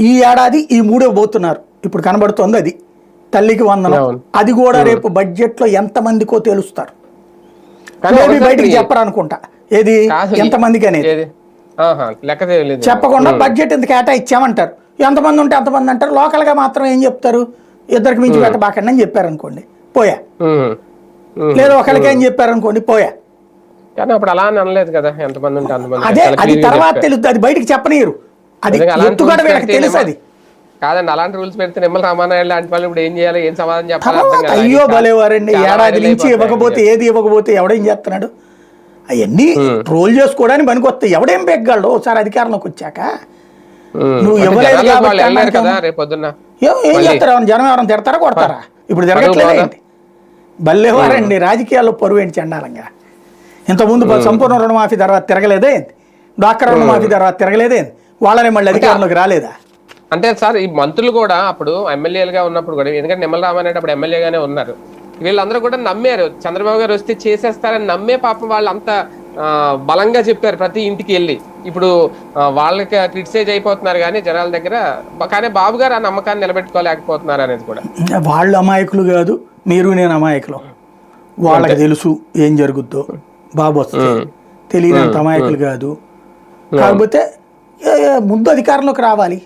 ఈ ఏడాది ఈ 3 పోతున్నారు. ఇప్పుడు కనబడుతోంది అది తల్లికి వందనం. అది కూడా రేపు బడ్జెట్ లో ఎంతమందికో తెలుస్తారు. బయటికి చెప్పరు అనుకుంటా ఏది ఎంతమందికి అనేది చెప్పకుండా బడ్జెట్ ఇంత కేటాయించామంటారు. ఎంతమంది ఉంటే ఎంతమంది అంటారు. లోకల్ గా మాత్రం ఏం చెప్తారు, 2కి మించి పెట్టబాకండి అని చెప్పారు అనుకోండి పోయా, లేదా ఒకరికి ఏం చెప్పారు అనుకోండి పోయా. అదే అది తర్వాత తెలుస్తుంది, అది బయటికి చెప్పనీయరు. అది ఎత్తుగడ వీళ్ళకి తెలుసు. అది కాదండి, అలాంటి రూల్స్ పెడితే నిమ్మల రామానాయుడు లాంటి వాళ్ళు ఇప్పుడు ఏం చేయాలి, ఏం సమాధానం చెప్పాలి? అయ్యో భలేవారండి, ఏడాది నుంచి ఇవ్వకపోతే ఏది ఇవ్వకపోతే ఎవడేం చేస్తున్నాడు? అవన్నీ ట్రోల్ చేసుకోవడానికి పనికొస్తాయి. ఎవడేం పెగ్గలడు ఒకసారి అధికారంలోకి వచ్చాక. నువ్వు ఇవ్వలేదు కాబట్టి ఏం చేస్తారు? జనం ఎవరైనా తిడతారా కొడతారా? ఇప్పుడు తిరగట్లేదేంటి? భలేవారండి, రాజకీయాల్లో పరువు ఏంటి చండాలంగా. ఇంతకుముందు సంపూర్ణ రుణమాఫీ తర్వాత తిరగలేదేంటి? డ్వాక్రా రుణమాఫీ తర్వాత తిరగలేదేంటి? వాళ్ళని మళ్ళీ అధికారంలోకి రాలేదా? అంటే సార్ ఈ మంత్రులు కూడా అప్పుడు ఎమ్మెల్యేలుగా ఉన్నప్పుడు కూడా, ఎందుకంటే నిమ్మల రామానాయుడు అప్పుడు ఎమ్మెల్యేగానే ఉన్నారు, వీళ్ళందరూ కూడా నమ్మారు చంద్రబాబు గారు వస్తే చేసేస్తారని నమ్మే పాపం వాళ్ళు అంత బలంగా చెప్పారు ప్రతి ఇంటికి వెళ్ళి. ఇప్పుడు వాళ్ళకి క్రిటిసైజ్ అయిపోతున్నారు కానీ జనాల దగ్గర, కానీ బాబు గారు ఆ నమ్మకాన్ని నిలబెట్టుకోలేకపోతున్నారు అనేది కూడా. వాళ్ళు అమాయకులు కాదు, మీరు నేను అమాయకులు. వాళ్ళకి తెలుసు ఏం జరుగుద్దో. బాబు వస్తే తెలియనంత అమాయకులు కాదు. కాకపోతే ముందు అధికారంలోకి రావాలి.